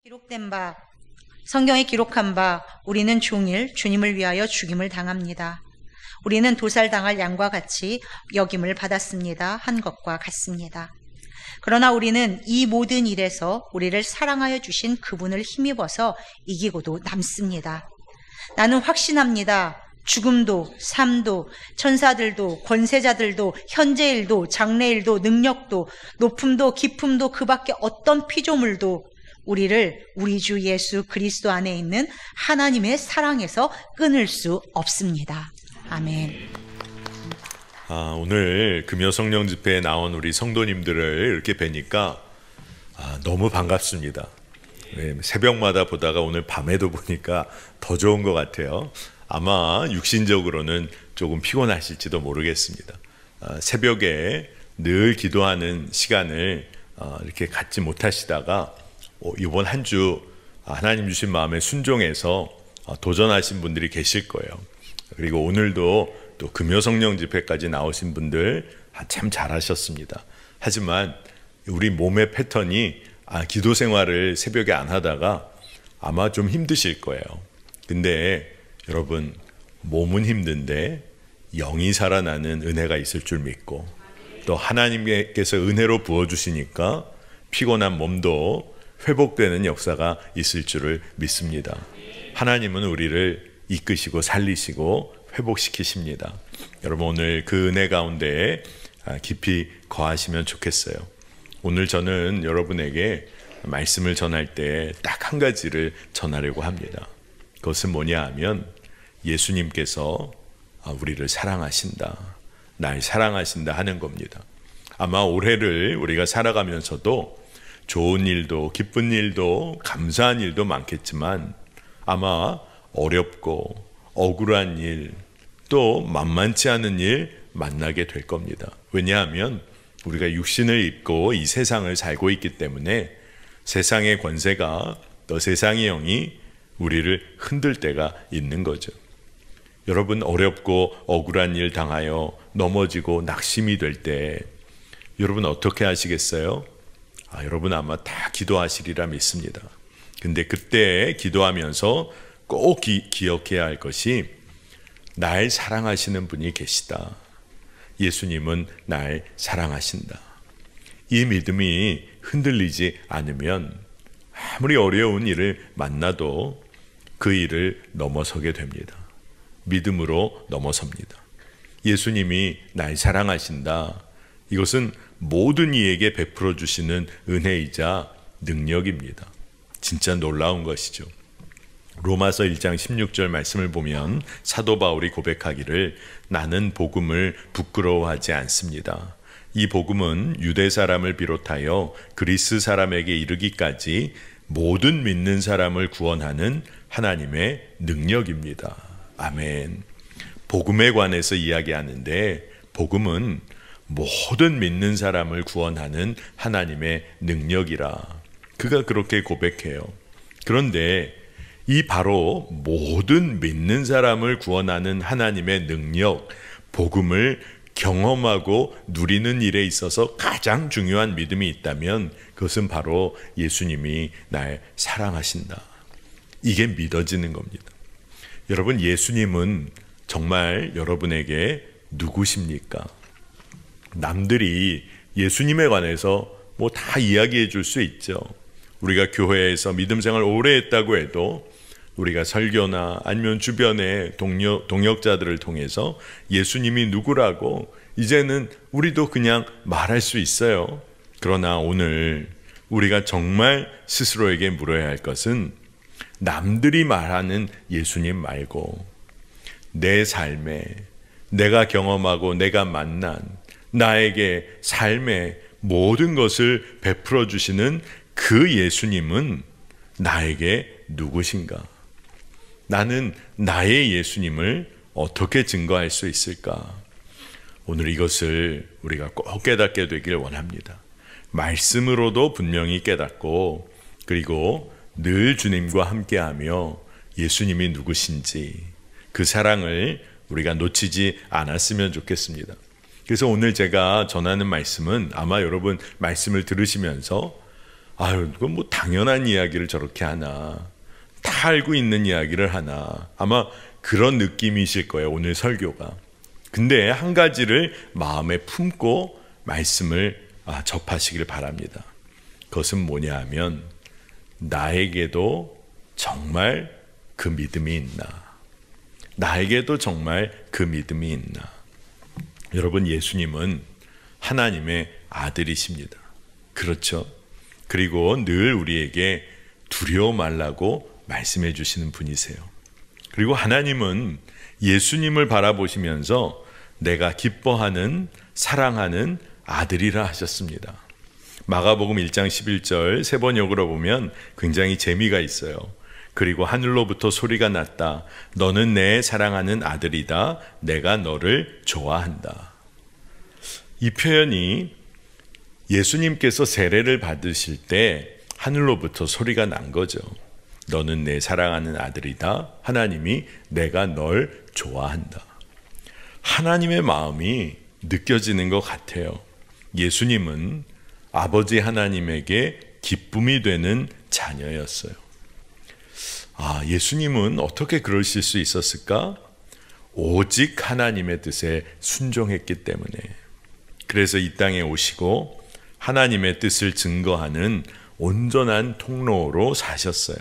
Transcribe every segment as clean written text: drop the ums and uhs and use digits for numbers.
기록된 바, 성경에 기록한 바 우리는 종일 주님을 위하여 죽임을 당합니다. 우리는 도살당할 양과 같이 여김을 받았습니다. 한 것과 같습니다. 그러나 우리는 이 모든 일에서 우리를 사랑하여 주신 그분을 힘입어서 이기고도 남습니다. 나는 확신합니다. 죽음도 삶도 천사들도 권세자들도 현재일도 장래일도 능력도 높음도 깊음도 그 밖에 어떤 피조물도 우리를 우리 주 예수 그리스도 안에 있는 하나님의 사랑에서 끊을 수 없습니다. 아멘. 오늘 금요성령 집회에 나온 우리 성도님들을 이렇게 뵈니까 너무 반갑습니다. 새벽마다 보다가 오늘 밤에도 보니까 더 좋은 것 같아요. 아마 육신적으로는 조금 피곤하실지도 모르겠습니다. 새벽에 늘 기도하는 시간을 이렇게 갖지 못하시다가 이번 한 주 하나님 주신 마음에 순종해서 도전하신 분들이 계실 거예요. 그리고 오늘도 또 금요성령 집회까지 나오신 분들 참 잘하셨습니다. 하지만 우리 몸의 패턴이 기도 생활을 새벽에 안 하다가 아마 좀 힘드실 거예요. 근데 여러분, 몸은 힘든데 영이 살아나는 은혜가 있을 줄 믿고 또 하나님께서 은혜로 부어주시니까 피곤한 몸도 회복되는 역사가 있을 줄을 믿습니다. 하나님은 우리를 이끄시고 살리시고 회복시키십니다. 여러분, 오늘 그 은혜 가운데 깊이 거하시면 좋겠어요. 오늘 저는 여러분에게 말씀을 전할 때 딱 한 가지를 전하려고 합니다. 그것은 뭐냐 하면 예수님께서 우리를 사랑하신다, 날 사랑하신다 하는 겁니다. 아마 올해를 우리가 살아가면서도 좋은 일도 기쁜 일도 감사한 일도 많겠지만 아마 어렵고 억울한 일 또 만만치 않은 일 만나게 될 겁니다. 왜냐하면 우리가 육신을 입고 이 세상을 살고 있기 때문에 세상의 권세가 또 세상의 영이 우리를 흔들 때가 있는 거죠. 여러분, 어렵고 억울한 일 당하여 넘어지고 낙심이 될 때 여러분 어떻게 하시겠어요? 여러분 아마 다 기도하시리라 믿습니다. 근데 그때 기도하면서 꼭 기억해야 할 것이 날 사랑하시는 분이 계시다. 예수님은 날 사랑하신다. 이 믿음이 흔들리지 않으면 아무리 어려운 일을 만나도 그 일을 넘어서게 됩니다. 믿음으로 넘어섭니다. 예수님이 날 사랑하신다. 이것은 모든 이에게 베풀어 주시는 은혜이자 능력입니다. 진짜 놀라운 것이죠. 로마서 1장 16절 말씀을 보면 사도 바울이 고백하기를 나는 복음을 부끄러워하지 않습니다. 이 복음은 유대 사람을 비롯하여 그리스 사람에게 이르기까지 모든 믿는 사람을 구원하는 하나님의 능력입니다. 아멘. 복음에 관해서 이야기하는데 복음은 모든 믿는 사람을 구원하는 하나님의 능력이라 그가 그렇게 고백해요. 그런데 이 바로 모든 믿는 사람을 구원하는 하나님의 능력, 복음을 경험하고 누리는 일에 있어서 가장 중요한 믿음이 있다면 그것은 바로 예수님이 날 사랑하신다. 이게 믿어지는 겁니다. 여러분, 예수님은 정말 여러분에게 누구십니까? 남들이 예수님에 관해서 다 이야기해 줄 수 있죠. 우리가 교회에서 믿음 생활 오래 했다고 해도 우리가 설교나 아니면 주변의 동역자들을 통해서 예수님이 누구라고 이제는 우리도 그냥 말할 수 있어요. 그러나 오늘 우리가 정말 스스로에게 물어야 할 것은 남들이 말하는 예수님 말고 내 삶에 내가 경험하고 내가 만난 나에게 삶의 모든 것을 베풀어 주시는 그 예수님은 나에게 누구신가? 나는 나의 예수님을 어떻게 증거할 수 있을까? 오늘 이것을 우리가 꼭 깨닫게 되길 원합니다. 말씀으로도 분명히 깨닫고 그리고 늘 주님과 함께하며 예수님이 누구신지 그 사랑을 우리가 놓치지 않았으면 좋겠습니다. 그래서 오늘 제가 전하는 말씀은 아마 여러분 말씀을 들으시면서 아유, 그건 뭐 당연한 이야기를 저렇게 하나. 다 알고 있는 이야기를 하나. 아마 그런 느낌이실 거예요, 오늘 설교가. 근데 한 가지를 마음에 품고 말씀을 접하시길 바랍니다. 그것은 뭐냐 하면 나에게도 정말 그 믿음이 있나? 나에게도 정말 그 믿음이 있나? 여러분, 예수님은 하나님의 아들이십니다. 그렇죠? 그리고 늘 우리에게 두려워 말라고 말씀해 주시는 분이세요. 그리고 하나님은 예수님을 바라보시면서 내가 기뻐하는 사랑하는 아들이라 하셨습니다. 마가복음 1장 11절 세 번역으로 보면 굉장히 재미가 있어요. 그리고 하늘로부터 소리가 났다. 너는 내 사랑하는 아들이다. 내가 너를 좋아한다. 이 표현이 예수님께서 세례를 받으실 때 하늘로부터 소리가 난 거죠. 너는 내 사랑하는 아들이다. 하나님이 내가 널 좋아한다. 하나님의 마음이 느껴지는 것 같아요. 예수님은 아버지 하나님에게 기쁨이 되는 자녀였어요. 예수님은 어떻게 그러실 수 있었을까? 오직 하나님의 뜻에 순종했기 때문에. 그래서 이 땅에 오시고 하나님의 뜻을 증거하는 온전한 통로로 사셨어요.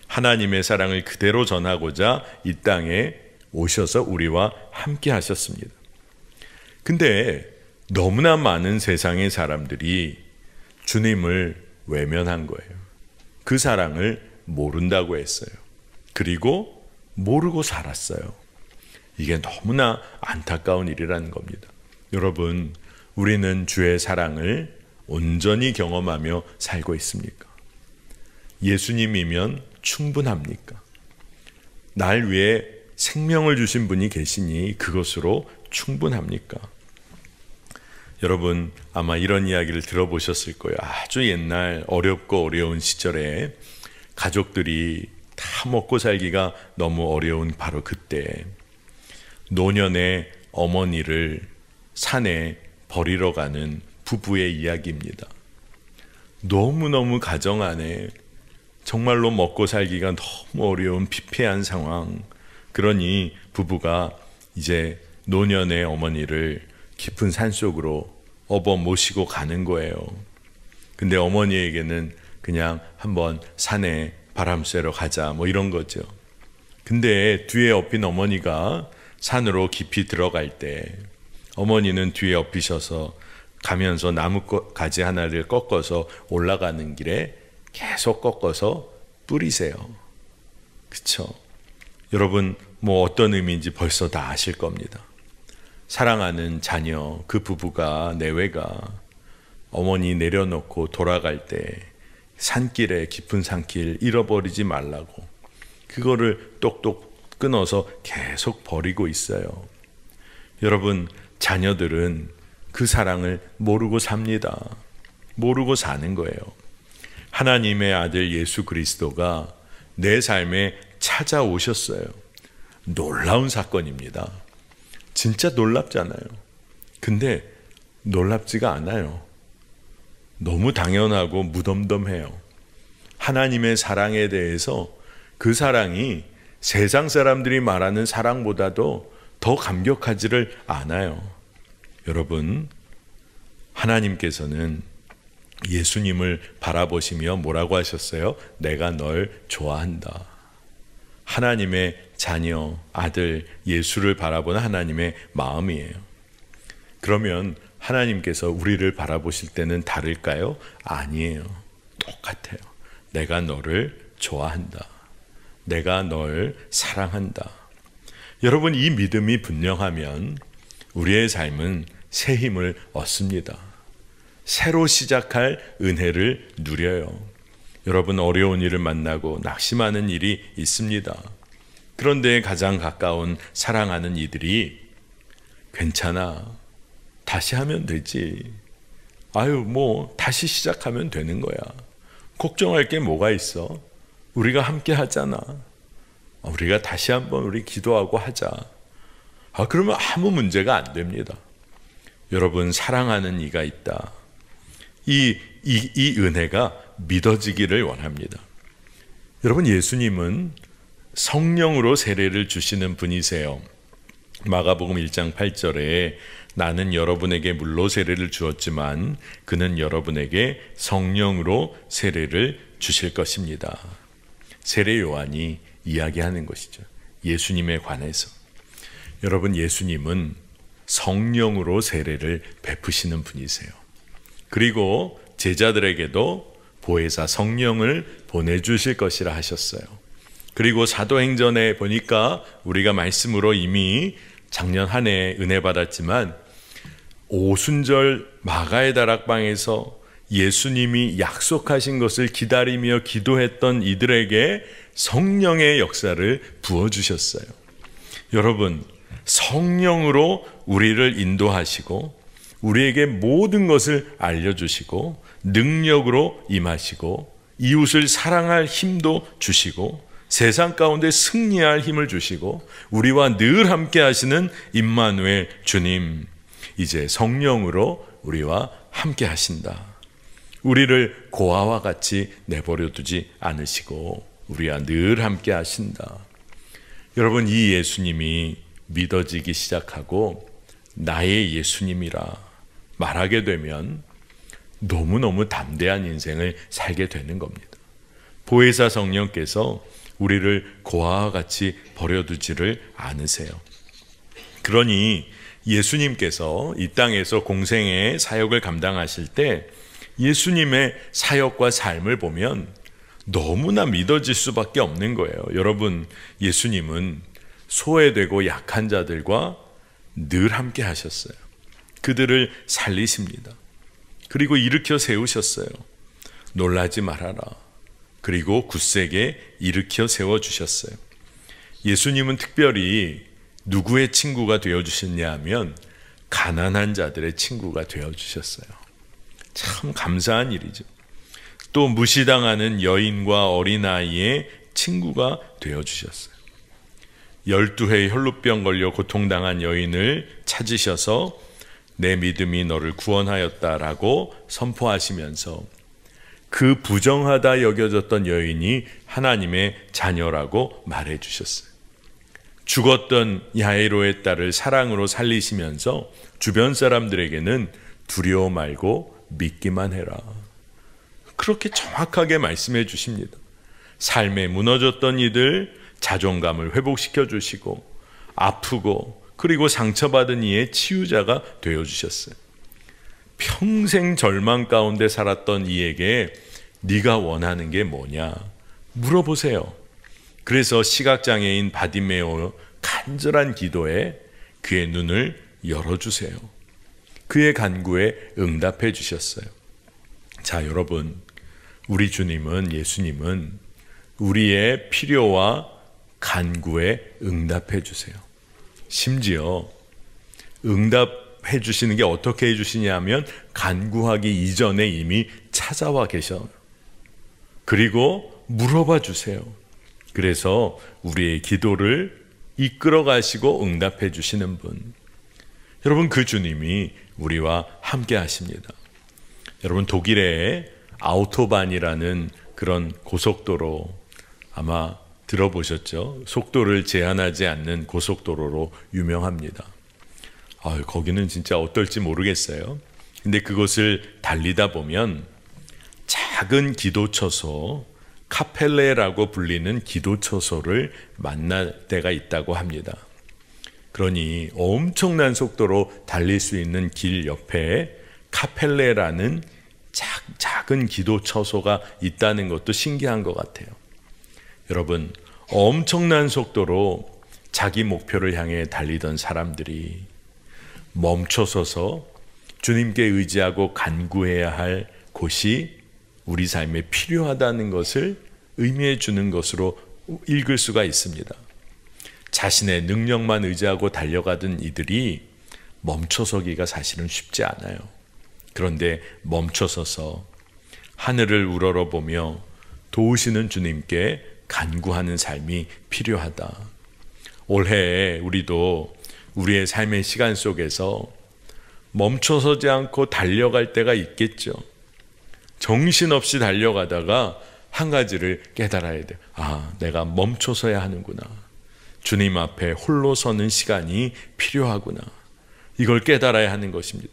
하나님의 사랑을 그대로 전하고자 이 땅에 오셔서 우리와 함께 하셨습니다. 근데 너무나 많은 세상의 사람들이 주님을 외면한 거예요. 그 사랑을 모른다고 했어요. 그리고 모르고 살았어요. 이게 너무나 안타까운 일이라는 겁니다. 여러분, 우리는 주의 사랑을 온전히 경험하며 살고 있습니까? 예수님이면 충분합니까? 날 위해 생명을 주신 분이 계시니 그것으로 충분합니까? 여러분, 아마 이런 이야기를 들어보셨을 거예요. 아주 옛날 어렵고 어려운 시절에 가족들이 다 먹고 살기가 너무 어려운 바로 그때 노년의 어머니를 산에 버리러 가는 부부의 이야기입니다. 너무너무 가정 안에 정말로 먹고 살기가 너무 어려운 피폐한 상황. 그러니 부부가 이제 노년의 어머니를 깊은 산속으로 업어 모시고 가는 거예요. 근데 어머니에게는 그냥 한번 산에 바람 쐬러 가자 뭐 이런 거죠. 근데 뒤에 엎인 어머니가 산으로 깊이 들어갈 때 어머니는 뒤에 엎이셔서 가면서 나무 가지 하나를 꺾어서 올라가는 길에 계속 꺾어서 뿌리세요. 그쵸? 여러분, 뭐 어떤 의미인지 벌써 다 아실 겁니다. 사랑하는 자녀, 그 부부가, 내외가 어머니 내려놓고 돌아갈 때 산길에 깊은 산길 잃어버리지 말라고 그거를 똑똑 끊어서 계속 버리고 있어요. 여러분, 자녀들은 그 사랑을 모르고 삽니다. 모르고 사는 거예요. 하나님의 아들 예수 그리스도가 내 삶에 찾아오셨어요. 놀라운 사건입니다. 진짜 놀랍잖아요. 근데 놀랍지가 않아요. 너무 당연하고 무덤덤해요. 하나님의 사랑에 대해서 그 사랑이 세상 사람들이 말하는 사랑보다도 더 감격하지를 않아요. 여러분, 하나님께서는 예수님을 바라보시며 뭐라고 하셨어요? 내가 널 좋아한다. 하나님의 자녀, 아들, 예수를 바라보는 하나님의 마음이에요. 그러면 하나님께서 우리를 바라보실 때는 다를까요? 아니에요. 똑같아요. 내가 너를 좋아한다. 내가 널 사랑한다. 여러분, 이 믿음이 분명하면 우리의 삶은 새 힘을 얻습니다. 새로 시작할 은혜를 누려요. 여러분, 어려운 일을 만나고 낙심하는 일이 있습니다. 그런데 가장 가까운 사랑하는 이들이 괜찮아. 다시 하면 되지. 뭐 다시 시작하면 되는 거야. 걱정할 게 뭐가 있어? 우리가 함께 하잖아. 우리가 다시 한번 우리 기도하고 하자. 그러면 아무 문제가 안 됩니다. 여러분, 사랑하는 이가 있다. 이 은혜가 믿어지기를 원합니다. 여러분, 예수님은 성령으로 세례를 주시는 분이세요. 마가복음 1장 8절에 나는 여러분에게 물로 세례를 주었지만 그는 여러분에게 성령으로 세례를 주실 것입니다. 세례 요한이 이야기하는 것이죠. 예수님에 관해서. 여러분, 예수님은 성령으로 세례를 베푸시는 분이세요. 그리고 제자들에게도 보혜사 성령을 보내주실 것이라 하셨어요. 그리고 사도행전에 보니까 우리가 말씀으로 이미 작년 한 해 은혜 받았지만 오순절 마가의 다락방에서 예수님이 약속하신 것을 기다리며 기도했던 이들에게 성령의 역사를 부어주셨어요. 여러분, 성령으로 우리를 인도하시고 우리에게 모든 것을 알려주시고 능력으로 임하시고 이웃을 사랑할 힘도 주시고 세상 가운데 승리할 힘을 주시고 우리와 늘 함께 하시는 임마누엘 주님, 이제 성령으로 우리와 함께 하신다. 우리를 고아와 같이 내버려 두지 않으시고 우리와 늘 함께 하신다. 여러분, 이 예수님이 믿어지기 시작하고 나의 예수님이라 말하게 되면 너무너무 담대한 인생을 살게 되는 겁니다. 보혜사 성령께서 우리를 고아와 같이 버려두지를 않으세요. 그러니 예수님께서 이 땅에서 공생의 사역을 감당하실 때 예수님의 사역과 삶을 보면 너무나 믿어질 수밖에 없는 거예요. 여러분, 예수님은 소외되고 약한 자들과 늘 함께 하셨어요. 그들을 살리십니다. 그리고 일으켜 세우셨어요. 놀라지 말아라. 그리고 굳세게 일으켜 세워주셨어요. 예수님은 특별히 누구의 친구가 되어주셨냐 하면 가난한 자들의 친구가 되어주셨어요. 참 감사한 일이죠. 또 무시당하는 여인과 어린아이의 친구가 되어주셨어요. 12회 혈루병 걸려 고통당한 여인을 찾으셔서 내 믿음이 너를 구원하였다라고 선포하시면서 그 부정하다 여겨졌던 여인이 하나님의 자녀라고 말해주셨어요. 죽었던 야이로의 딸을 사랑으로 살리시면서 주변 사람들에게는 두려워 말고 믿기만 해라. 그렇게 정확하게 말씀해 주십니다. 삶에 무너졌던 이들 자존감을 회복시켜 주시고 아프고 그리고 상처받은 이의 치유자가 되어주셨어요. 평생 절망 가운데 살았던 이에게 네가 원하는 게 뭐냐 물어보세요. 그래서 시각장애인 바디메오 간절한 기도에 그의 눈을 열어주세요. 그의 간구에 응답해 주셨어요. 자, 여러분, 우리 주님은, 예수님은 우리의 필요와 간구에 응답해 주세요. 심지어 응답해 주시는 게 어떻게 해 주시냐 하면 간구하기 이전에 이미 찾아와 계셔요. 그리고 물어봐 주세요. 그래서 우리의 기도를 이끌어 가시고 응답해 주시는 분, 여러분, 그 주님이 우리와 함께 하십니다. 여러분, 독일의 아우토반이라는 그런 고속도로 아마 들어보셨죠? 속도를 제한하지 않는 고속도로로 유명합니다. 거기는 진짜 어떨지 모르겠어요. 근데 그것을 달리다 보면 작은 기도처소, 카펠레라고 불리는 기도처소를 만날 때가 있다고 합니다. 그러니 엄청난 속도로 달릴 수 있는 길 옆에 카펠레라는 작은 기도처소가 있다는 것도 신기한 것 같아요. 여러분, 엄청난 속도로 자기 목표를 향해 달리던 사람들이 멈춰서서 주님께 의지하고 간구해야 할 곳이 우리 삶에 필요하다는 것을 의미해 주는 것으로 읽을 수가 있습니다. 자신의 능력만 의지하고 달려가던 이들이 멈춰서기가 사실은 쉽지 않아요. 그런데 멈춰서서 하늘을 우러러보며 도우시는 주님께 간구하는 삶이 필요하다. 올해 우리도 우리의 삶의 시간 속에서 멈춰서지 않고 달려갈 때가 있겠죠. 정신없이 달려가다가 한 가지를 깨달아야 돼요. 아, 내가 멈춰서야 하는구나. 주님 앞에 홀로 서는 시간이 필요하구나. 이걸 깨달아야 하는 것입니다.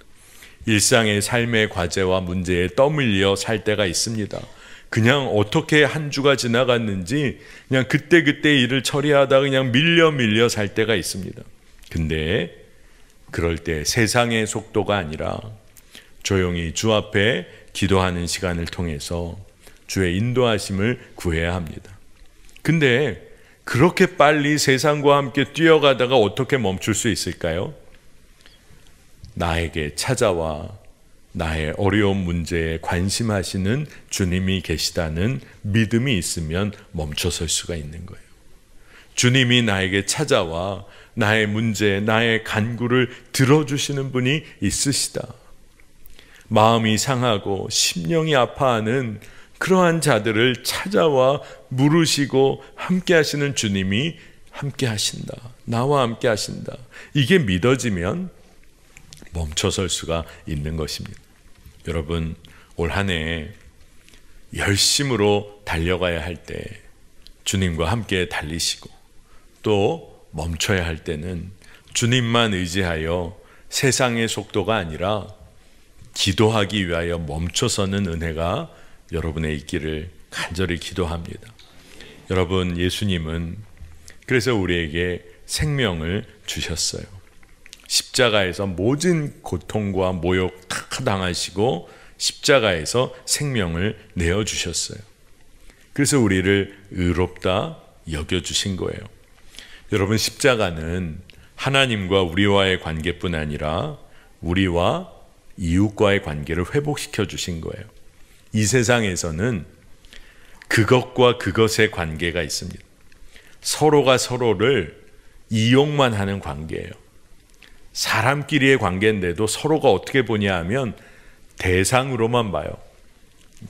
일상의 삶의 과제와 문제에 떠밀려 살 때가 있습니다. 그냥 어떻게 한 주가 지나갔는지 그냥 그때그때 일을 처리하다가 그냥 밀려 살 때가 있습니다. 근데 그럴 때 세상의 속도가 아니라 조용히 주 앞에 기도하는 시간을 통해서 주의 인도하심을 구해야 합니다. 근데 그렇게 빨리 세상과 함께 뛰어가다가 어떻게 멈출 수 있을까요? 나에게 찾아와 나의 어려운 문제에 관심하시는 주님이 계시다는 믿음이 있으면 멈춰설 수가 있는 거예요. 주님이 나에게 찾아와 나의 문제, 나의 간구를 들어주시는 분이 있으시다. 마음이 상하고 심령이 아파하는 그러한 자들을 찾아와 물으시고 함께 하시는 주님이 함께 하신다. 나와 함께 하신다. 이게 믿어지면 멈춰설 수가 있는 것입니다. 여러분, 올 한 해 열심으로 달려가야 할 때 주님과 함께 달리시고 또 멈춰야 할 때는 주님만 의지하여 세상의 속도가 아니라 기도하기 위하여 멈춰서는 은혜가 여러분의 있기를 간절히 기도합니다. 여러분, 예수님은 그래서 우리에게 생명을 주셨어요. 십자가에서 모든 고통과 모욕 다 당하시고 십자가에서 생명을 내어주셨어요. 그래서 우리를 의롭다 여겨주신 거예요. 여러분, 십자가는 하나님과 우리와의 관계뿐 아니라 우리와 이웃과의 관계를 회복시켜 주신 거예요. 이 세상에서는 그것과 그것의 관계가 있습니다. 서로가 서로를 이용만 하는 관계예요. 사람끼리의 관계인데도 서로가 어떻게 보냐 하면 대상으로만 봐요.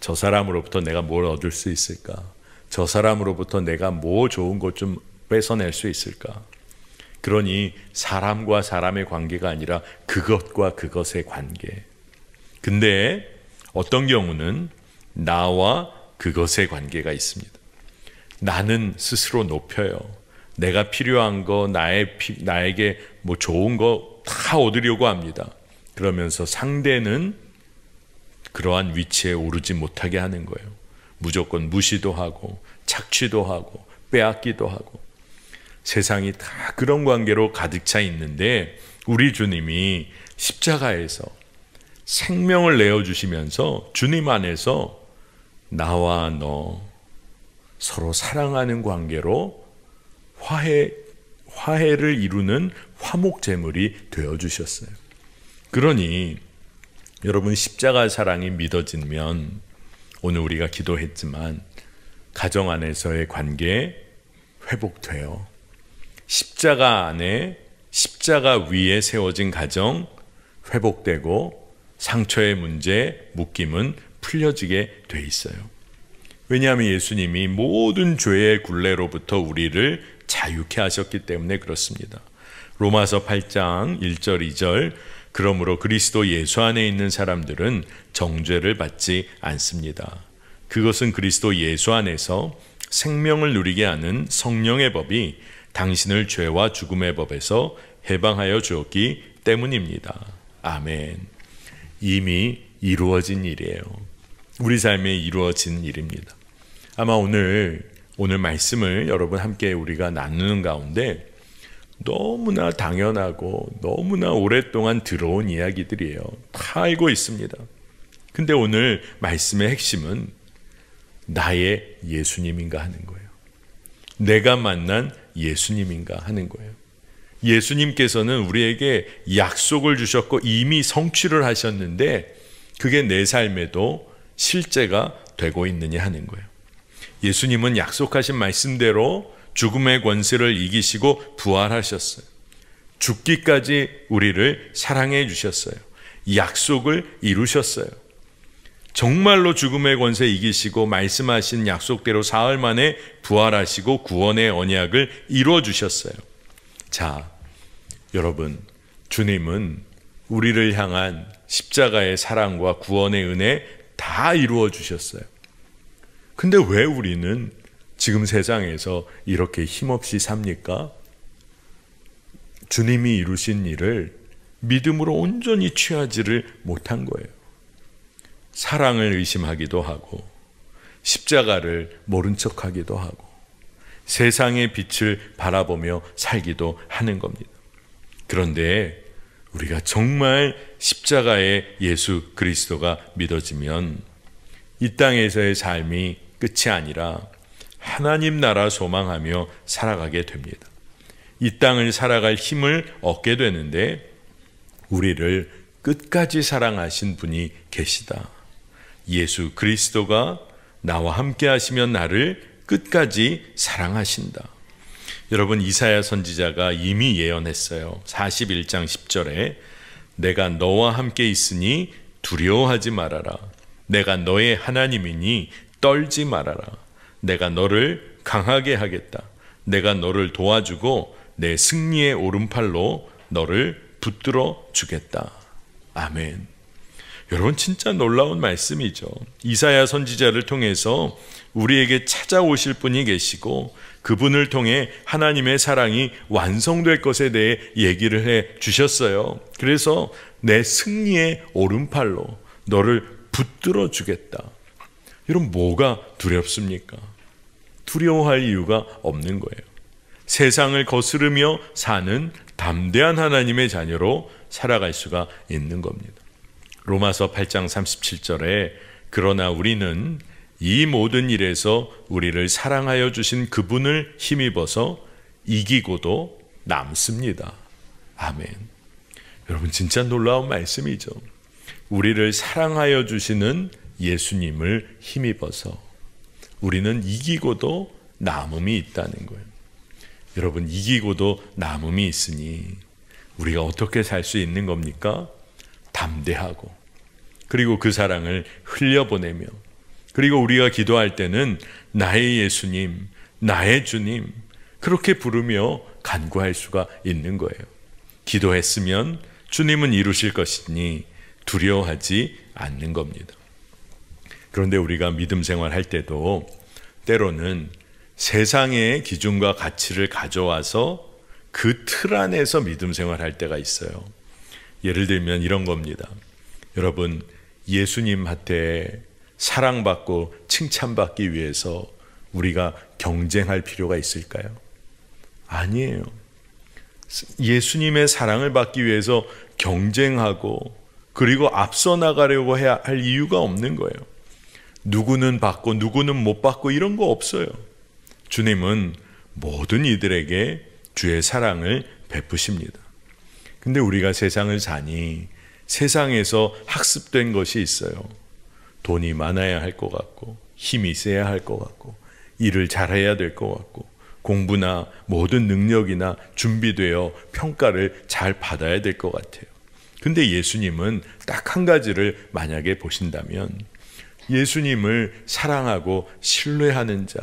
저 사람으로부터 내가 뭘 얻을 수 있을까? 저 사람으로부터 내가 뭐 좋은 것 좀 뺏어낼 수 있을까? 그러니 사람과 사람의 관계가 아니라 그것과 그것의 관계. 근데 어떤 경우는 나와 그것의 관계가 있습니다. 나는 스스로 높여요. 내가 필요한 거, 나에게 뭐 좋은 거 다 얻으려고 합니다. 그러면서 상대는 그러한 위치에 오르지 못하게 하는 거예요. 무조건 무시도 하고 착취도 하고 빼앗기도 하고 세상이 다 그런 관계로 가득 차 있는데 우리 주님이 십자가에서 생명을 내어주시면서 주님 안에서 나와 너 서로 사랑하는 관계로 화해를 이루는 화목제물이 되어주셨어요. 그러니 여러분, 십자가 사랑이 믿어지면 오늘 우리가 기도했지만 가정 안에서의 관계 회복돼요. 십자가 안에 십자가 위에 세워진 가정 회복되고 상처의 문제, 묶임은 풀려지게 돼 있어요. 왜냐하면 예수님이 모든 죄의 굴레로부터 우리를 자유케 하셨기 때문에 그렇습니다. 로마서 8장 1절 2절 그러므로 그리스도 예수 안에 있는 사람들은 정죄를 받지 않습니다. 그것은 그리스도 예수 안에서 생명을 누리게 하는 성령의 법이 당신을 죄와 죽음의 법에서 해방하여 주었기 때문입니다. 아멘. 이미 이루어진 일이에요. 우리 삶에 이루어진 일입니다. 아마 오늘 말씀을 여러분 함께 우리가 나누는 가운데 너무나 당연하고 너무나 오랫동안 들어온 이야기들이에요. 다 알고 있습니다. 근데 오늘 말씀의 핵심은 나의 예수님인가 하는 거예요. 내가 만난 예수님인가 하는 거예요. 예수님께서는 우리에게 약속을 주셨고 이미 성취를 하셨는데 그게 내 삶에도 실제가 되고 있느냐 하는 거예요. 예수님은 약속하신 말씀대로 죽음의 권세를 이기시고 부활하셨어요. 죽기까지 우리를 사랑해 주셨어요. 약속을 이루셨어요. 정말로 죽음의 권세 이기시고 말씀하신 약속대로 사흘 만에 부활하시고 구원의 언약을 이루어 주셨어요. 자, 여러분, 주님은 우리를 향한 십자가의 사랑과 구원의 은혜 다 다 이루어 주셨어요. 근데 왜 우리는 지금 세상에서 이렇게 힘없이 삽니까? 주님이 이루신 일을 믿음으로 온전히 취하지를 못한 거예요. 사랑을 의심하기도 하고 십자가를 모른 척하기도 하고 세상의 빛을 바라보며 살기도 하는 겁니다. 그런데 우리가 정말 십자가의 예수 그리스도가 믿어지면 이 땅에서의 삶이 끝이 아니라 하나님 나라 소망하며 살아가게 됩니다. 이 땅을 살아갈 힘을 얻게 되는데 우리를 끝까지 사랑하신 분이 계시다. 예수 그리스도가 나와 함께 하시면 나를 끝까지 사랑하신다. 여러분, 이사야 선지자가 이미 예언했어요. 41장 10절에 내가 너와 함께 있으니 두려워하지 말아라. 내가 너의 하나님이니 떨지 말아라. 내가 너를 강하게 하겠다. 내가 너를 도와주고 내 승리의 오른팔로 너를 붙들어 주겠다. 아멘. 여러분, 진짜 놀라운 말씀이죠. 이사야 선지자를 통해서 우리에게 찾아오실 분이 계시고 그분을 통해 하나님의 사랑이 완성될 것에 대해 얘기를 해 주셨어요. 그래서 내 승리의 오른팔로 너를 붙들어 주겠다. 여러분, 뭐가 두렵습니까? 두려워할 이유가 없는 거예요. 세상을 거스르며 사는 담대한 하나님의 자녀로 살아갈 수가 있는 겁니다. 로마서 8장 37절에 그러나 우리는 이 모든 일에서 우리를 사랑하여 주신 그분을 힘입어서 이기고도 남습니다. 아멘. 여러분, 진짜 놀라운 말씀이죠. 우리를 사랑하여 주시는 예수님을 힘입어서 우리는 이기고도 남음이 있다는 거예요. 여러분, 이기고도 남음이 있으니 우리가 어떻게 살 수 있는 겁니까? 담대하고, 그리고 그 사랑을 흘려보내며, 그리고 우리가 기도할 때는 나의 예수님, 나의 주님 그렇게 부르며 간구할 수가 있는 거예요. 기도했으면 주님은 이루실 것이니 두려워하지 않는 겁니다. 그런데 우리가 믿음 생활할 때도 때로는 세상의 기준과 가치를 가져와서 그 틀 안에서 믿음 생활할 때가 있어요. 예를 들면 이런 겁니다. 여러분, 예수님한테 사랑받고 칭찬받기 위해서 우리가 경쟁할 필요가 있을까요? 아니에요. 예수님의 사랑을 받기 위해서 경쟁하고 그리고 앞서 나가려고 해야 할 이유가 없는 거예요. 누구는 받고 누구는 못 받고 이런 거 없어요. 주님은 모든 이들에게 주의 사랑을 베푸십니다. 근데 우리가 세상을 사니 세상에서 학습된 것이 있어요. 돈이 많아야 할 것 같고, 힘이 세야 할 것 같고, 일을 잘해야 될 것 같고, 공부나 모든 능력이나 준비되어 평가를 잘 받아야 될 것 같아요. 근데 예수님은 딱 한 가지를 만약에 보신다면, 예수님을 사랑하고 신뢰하는 자,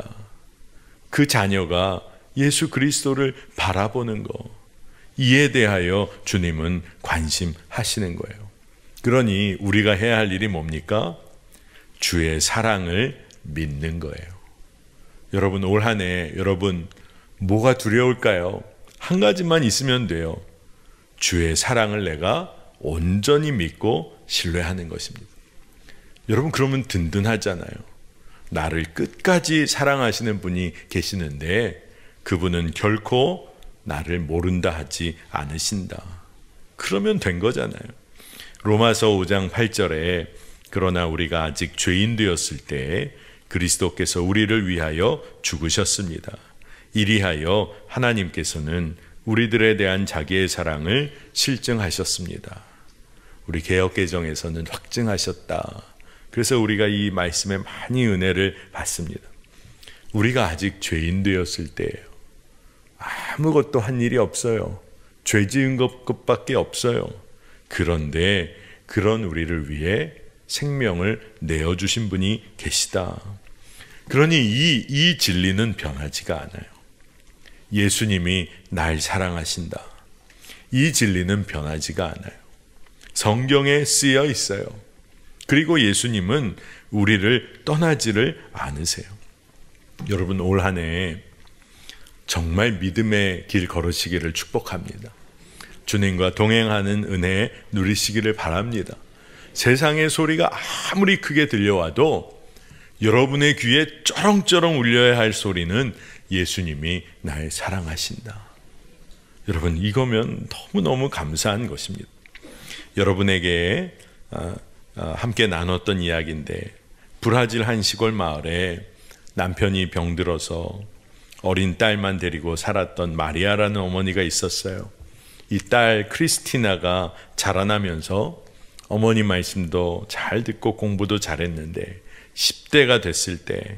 그 자녀가 예수 그리스도를 바라보는 거, 이에 대하여 주님은 관심하시는 거예요. 그러니 우리가 해야 할 일이 뭡니까? 주의 사랑을 믿는 거예요. 여러분, 올 한 해 여러분 뭐가 두려울까요? 한 가지만 있으면 돼요. 주의 사랑을 내가 온전히 믿고 신뢰하는 것입니다. 여러분, 그러면 든든하잖아요. 나를 끝까지 사랑하시는 분이 계시는데 그분은 결코 나를 모른다 하지 않으신다. 그러면 된 거잖아요. 로마서 5장 8절에 그러나 우리가 아직 죄인 되었을 때 그리스도께서 우리를 위하여 죽으셨습니다. 이리하여 하나님께서는 우리들에 대한 자기의 사랑을 실증하셨습니다. 우리 개역개정에서는 확증하셨다. 그래서 우리가 이 말씀에 많이 은혜를 받습니다. 우리가 아직 죄인 되었을 때예요. 아무것도 한 일이 없어요. 죄 지은 것밖에 없어요. 그런데 그런 우리를 위해 생명을 내어주신 분이 계시다. 그러니 이 진리는 변하지가 않아요. 예수님이 날 사랑하신다. 이 진리는 변하지가 않아요. 성경에 쓰여 있어요. 그리고 예수님은 우리를 떠나지를 않으세요. 여러분, 올 한 해 정말 믿음의 길 걸으시기를 축복합니다. 주님과 동행하는 은혜 누리시기를 바랍니다. 세상의 소리가 아무리 크게 들려와도 여러분의 귀에 쩌렁쩌렁 울려야 할 소리는 예수님이 날 사랑하신다. 여러분, 이거면 너무너무 감사한 것입니다. 여러분에게 함께 나눴던 이야기인데, 브라질 한 시골 마을에 남편이 병들어서 어린 딸만 데리고 살았던 마리아라는 어머니가 있었어요. 이 딸 크리스티나가 자라나면서 어머니 말씀도 잘 듣고 공부도 잘했는데 10대가 됐을 때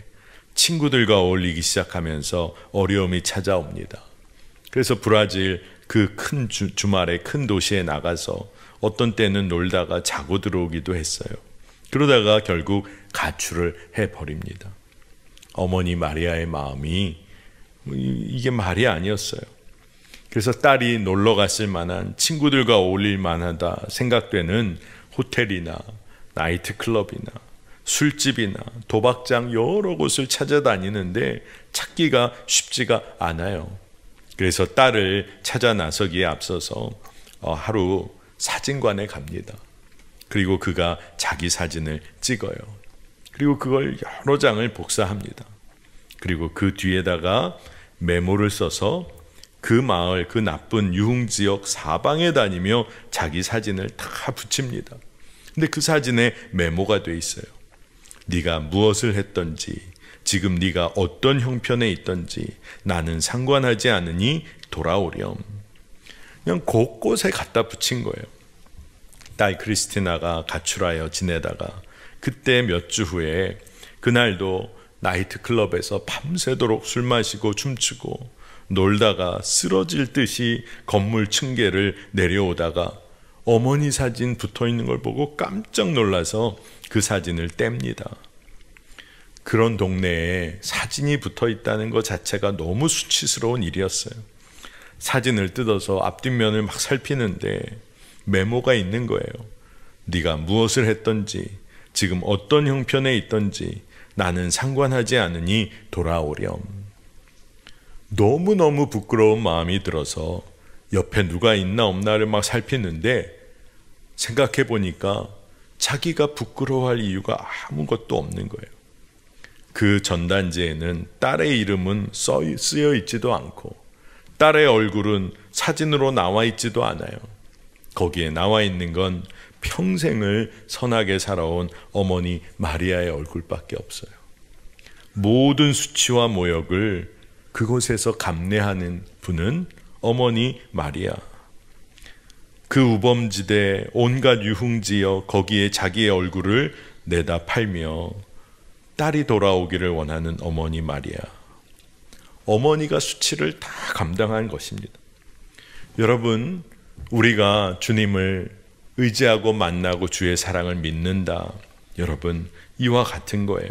친구들과 어울리기 시작하면서 어려움이 찾아옵니다. 그래서 브라질 그 큰 주말에 큰 도시에 나가서 어떤 때는 놀다가 자고 들어오기도 했어요. 그러다가 결국 가출을 해버립니다. 어머니 마리아의 마음이 이게 말이 아니었어요. 그래서 딸이 놀러 갔을 만한, 친구들과 어울릴 만하다 생각되는 호텔이나 나이트클럽이나 술집이나 도박장 여러 곳을 찾아다니는데 찾기가 쉽지가 않아요. 그래서 딸을 찾아 나서기에 앞서서 하루 사진관에 갑니다. 그리고 그가 자기 사진을 찍어요. 그리고 그걸 여러 장을 복사합니다. 그리고 그 뒤에다가 메모를 써서 그 마을, 그 나쁜 유흥지역 사방에 다니며 자기 사진을 다 붙입니다. 근데 그 사진에 메모가 돼 있어요. 네가 무엇을 했던지, 지금 네가 어떤 형편에 있던지 나는 상관하지 않으니 돌아오렴. 그냥 곳곳에 갖다 붙인 거예요. 딸 크리스티나가 가출하여 지내다가 그때 몇 주 후에 그날도 나이트클럽에서 밤새도록 술 마시고 춤추고 놀다가 쓰러질 듯이 건물 층계를 내려오다가 어머니 사진 붙어있는 걸 보고 깜짝 놀라서 그 사진을 뗍니다. 그런 동네에 사진이 붙어있다는 것 자체가 너무 수치스러운 일이었어요. 사진을 뜯어서 앞뒷면을 막 살피는데 메모가 있는 거예요. 네가 무엇을 했던지, 지금 어떤 형편에 있던지 나는 상관하지 않으니 돌아오렴. 너무너무 부끄러운 마음이 들어서 옆에 누가 있나 없나를 막 살피는데 생각해 보니까 자기가 부끄러워할 이유가 아무것도 없는 거예요. 그 전단지에는 딸의 이름은 쓰여 있지도 않고 딸의 얼굴은 사진으로 나와 있지도 않아요. 거기에 나와 있는 건 평생을 선하게 살아온 어머니 마리아의 얼굴밖에 없어요. 모든 수치와 모욕을 그곳에서 감내하는 분은 어머니 마리아. 그 우범지대 온갖 유흥지여 거기에 자기의 얼굴을 내다 팔며 딸이 돌아오기를 원하는 어머니 마리아. 어머니가 수치를 다 감당한 것입니다. 여러분, 우리가 주님을 의지하고 만나고 주의 사랑을 믿는다. 여러분, 이와 같은 거예요.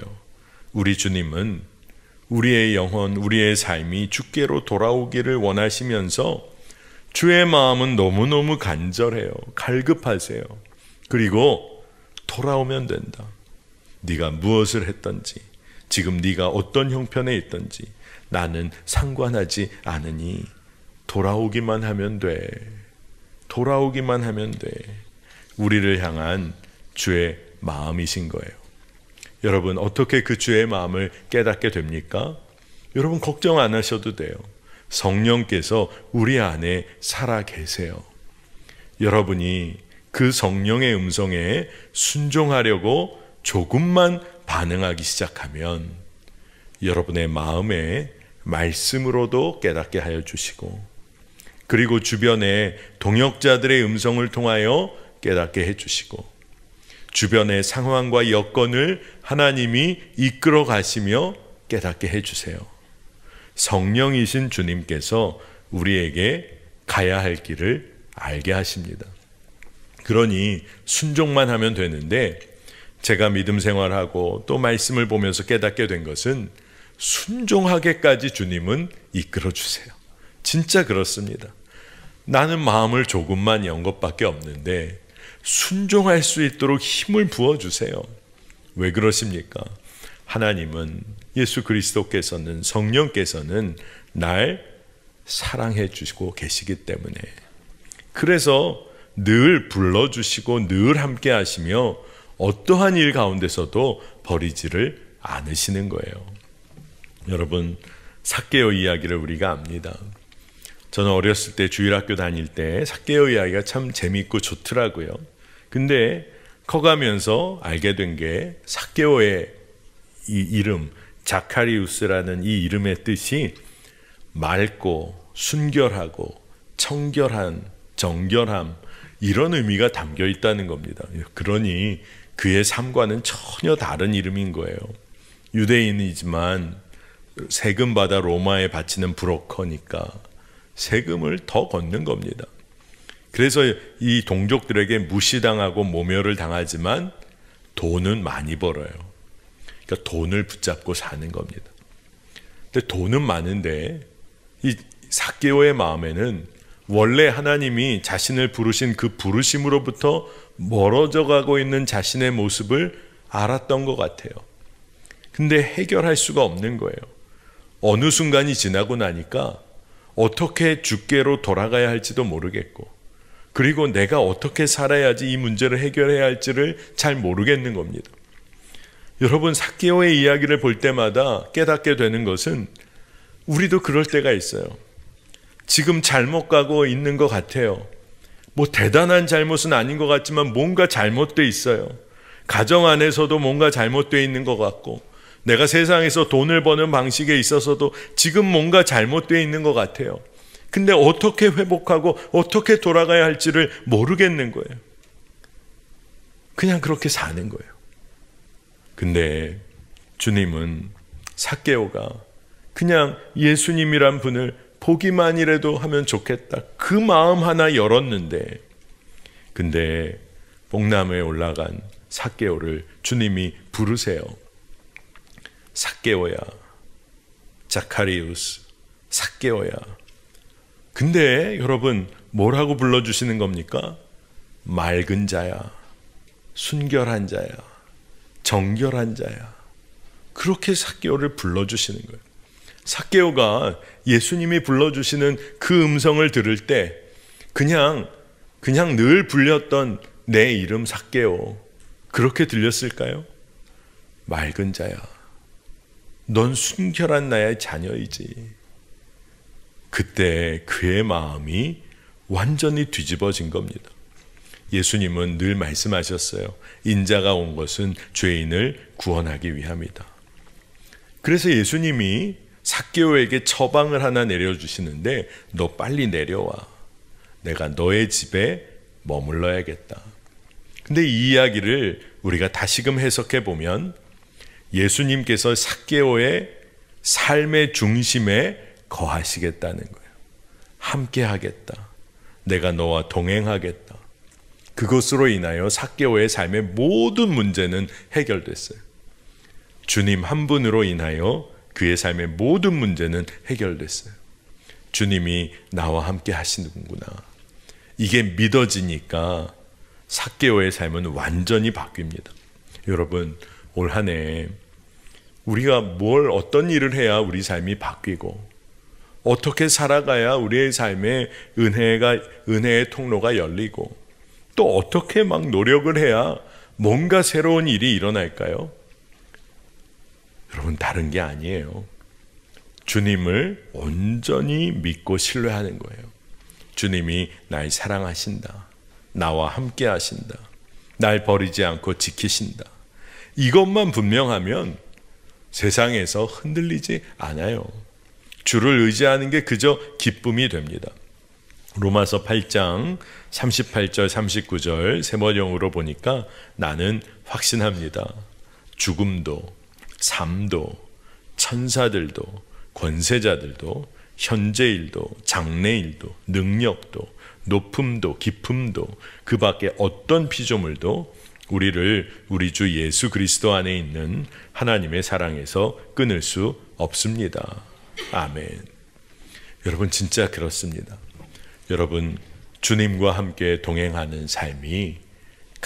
우리 주님은 우리의 영혼, 우리의 삶이 주께로 돌아오기를 원하시면서 주의 마음은 너무너무 간절해요. 갈급하세요. 그리고 돌아오면 된다. 네가 무엇을 했던지, 지금 네가 어떤 형편에 있던지 나는 상관하지 않으니 돌아오기만 하면 돼. 돌아오기만 하면 돼. 우리를 향한 주의 마음이신 거예요. 여러분, 어떻게 그 주의 마음을 깨닫게 됩니까? 여러분, 걱정 안 하셔도 돼요. 성령께서 우리 안에 살아 계세요. 여러분이 그 성령의 음성에 순종하려고 조금만 반응하기 시작하면 여러분의 마음에 말씀으로도 깨닫게 하여 주시고, 그리고 주변의 동역자들의 음성을 통하여 깨닫게 해주시고, 주변의 상황과 여건을 하나님이 이끌어 가시며 깨닫게 해주세요. 성령이신 주님께서 우리에게 가야 할 길을 알게 하십니다. 그러니 순종만 하면 되는데, 제가 믿음 생활하고 또 말씀을 보면서 깨닫게 된 것은 순종하게까지 주님은 이끌어 주세요. 진짜 그렇습니다. 나는 마음을 조금만 연 것밖에 없는데 순종할 수 있도록 힘을 부어주세요. 왜 그러십니까? 하나님은, 예수 그리스도께서는, 성령께서는 날 사랑해 주시고 계시기 때문에, 그래서 늘 불러주시고 늘 함께 하시며 어떠한 일 가운데서도 버리지를 않으시는 거예요. 여러분, 삭개오 이야기를 우리가 압니다. 저는 어렸을 때 주일학교 다닐 때 삭개오 이야기가 참 재미있고 좋더라고요. 근데 커가면서 알게 된 게 삭개오의 이 이름, 자카리우스라는 이 이름의 뜻이 맑고 순결하고 청결한, 정결함, 이런 의미가 담겨 있다는 겁니다. 그러니 그의 삶과는 전혀 다른 이름인 거예요. 유대인이지만 세금 받아 로마에 바치는 브로커니까 세금을 더 걷는 겁니다. 그래서 이 동족들에게 무시당하고 모멸을 당하지만 돈은 많이 벌어요. 그러니까 돈을 붙잡고 사는 겁니다. 근데 돈은 많은데 이 삭개오의 마음에는 원래 하나님이 자신을 부르신 그 부르심으로부터 멀어져 가고 있는 자신의 모습을 알았던 것 같아요. 근데 해결할 수가 없는 거예요. 어느 순간이 지나고 나니까 어떻게 주께로 돌아가야 할지도 모르겠고, 그리고 내가 어떻게 살아야지 이 문제를 해결해야 할지를 잘 모르겠는 겁니다. 여러분, 삭개오의 이야기를 볼 때마다 깨닫게 되는 것은 우리도 그럴 때가 있어요. 지금 잘못 가고 있는 것 같아요. 뭐 대단한 잘못은 아닌 것 같지만 뭔가 잘못돼 있어요. 가정 안에서도 뭔가 잘못돼 있는 것 같고, 내가 세상에서 돈을 버는 방식에 있어서도 지금 뭔가 잘못돼 있는 것 같아요. 근데 어떻게 회복하고 어떻게 돌아가야 할지를 모르겠는 거예요. 그냥 그렇게 사는 거예요. 근데 주님은 삭개오가 그냥 예수님이란 분을 보기만이라도 하면 좋겠다, 그 마음 하나 열었는데, 근데 복나무에 올라간 삭개오를 주님이 부르세요. 삭개오야, 자카리우스, 삭개오야. 근데 여러분, 뭐라고 불러주시는 겁니까? 맑은 자야, 순결한 자야, 정결한 자야. 그렇게 삭개오를 불러주시는 거예요. 삭개오가 예수님이 불러주시는 그 음성을 들을 때 그냥 늘 불렸던 내 이름 삭개오, 그렇게 들렸을까요? 맑은 자야, 넌 순결한 나의 자녀이지. 그때 그의 마음이 완전히 뒤집어진 겁니다. 예수님은 늘 말씀하셨어요. 인자가 온 것은 죄인을 구원하기 위함이다. 그래서 예수님이 삭개오에게 처방을 하나 내려주시는데, 너 빨리 내려와. 내가 너의 집에 머물러야겠다. 근데 이 이야기를 우리가 다시금 해석해 보면 예수님께서 삭개오의 삶의 중심에 거하시겠다는 거예요. 함께 하겠다. 내가 너와 동행하겠다. 그것으로 인하여 삭개오의 삶의 모든 문제는 해결됐어요. 주님 한 분으로 인하여 그의 삶의 모든 문제는 해결됐어요. 주님이 나와 함께 하시는구나. 이게 믿어지니까 삭개오의 삶은 완전히 바뀝니다. 여러분, 올 한 해 우리가 어떤 일을 해야 우리 삶이 바뀌고, 어떻게 살아가야 우리의 삶에 은혜의 통로가 열리고, 또 어떻게 막 노력을 해야 뭔가 새로운 일이 일어날까요? 여러분, 다른 게 아니에요. 주님을 온전히 믿고 신뢰하는 거예요. 주님이 날 사랑하신다. 나와 함께 하신다. 날 버리지 않고 지키신다. 이것만 분명하면 세상에서 흔들리지 않아요. 주를 의지하는 게 그저 기쁨이 됩니다. 로마서 8장 38절 39절 세번역으로 보니까 나는 확신합니다. 죽음도 삶도 천사들도 권세자들도 현재일도 장래일도 능력도 높음도 깊음도 그 밖에 어떤 피조물도 우리를 우리 주 예수 그리스도 안에 있는 하나님의 사랑에서 끊을 수 없습니다. 아멘. 여러분, 진짜 그렇습니다. 여러분, 주님과 함께 동행하는 삶이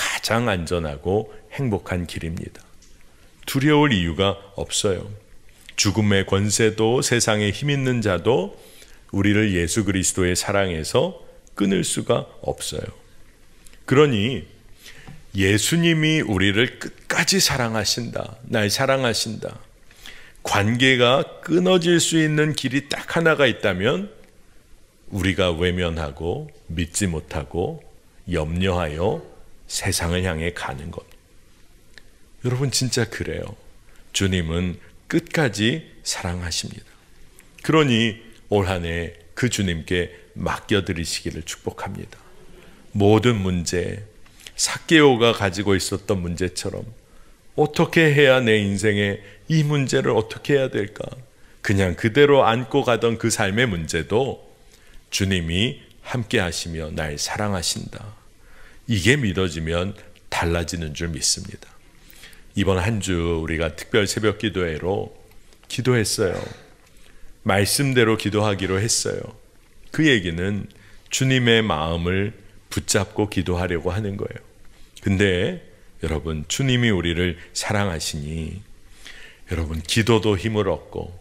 가장 안전하고 행복한 길입니다. 두려울 이유가 없어요. 죽음의 권세도 세상에 힘 있는 자도 우리를 예수 그리스도의 사랑에서 끊을 수가 없어요. 그러니 예수님이 우리를 끝까지 사랑하신다. 날 사랑하신다. 관계가 끊어질 수 있는 길이 딱 하나가 있다면 우리가 외면하고 믿지 못하고 염려하여 세상을 향해 가는 것. 여러분 진짜 그래요. 주님은 끝까지 사랑하십니다. 그러니 올 한 해 그 주님께 맡겨드리시기를 축복합니다. 모든 문제, 삭개오가 가지고 있었던 문제처럼 어떻게 해야 내 인생에 이 문제를 어떻게 해야 될까? 그냥 그대로 안고 가던 그 삶의 문제도 주님이 함께 하시며 날 사랑하신다. 이게 믿어지면 달라지는 줄 믿습니다. 이번 한 주 우리가 특별 새벽 기도회로 기도했어요. 말씀대로 기도하기로 했어요. 그 얘기는 주님의 마음을 붙잡고 기도하려고 하는 거예요. 근데 여러분 주님이 우리를 사랑하시니 여러분 기도도 힘을 얻고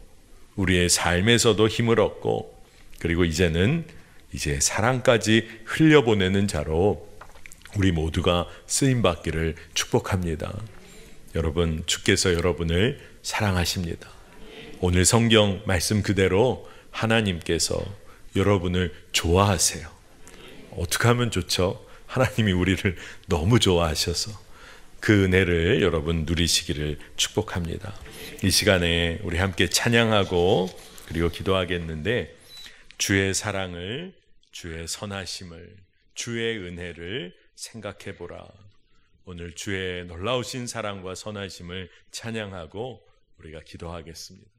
우리의 삶에서도 힘을 얻고 그리고 이제는 사랑까지 흘려보내는 자로 우리 모두가 쓰임받기를 축복합니다. 여러분 주께서 여러분을 사랑하십니다. 오늘 성경 말씀 그대로 하나님께서 여러분을 좋아하세요. 어떻게 하면 좋죠? 하나님이 우리를 너무 좋아하셔서 그 은혜를 여러분 누리시기를 축복합니다. 이 시간에 우리 함께 찬양하고 그리고 기도하겠는데 주의 사랑을, 주의 선하심을, 주의 은혜를 생각해 보라. 오늘 주의 놀라우신 사랑과 선하심을 찬양하고 우리가 기도하겠습니다.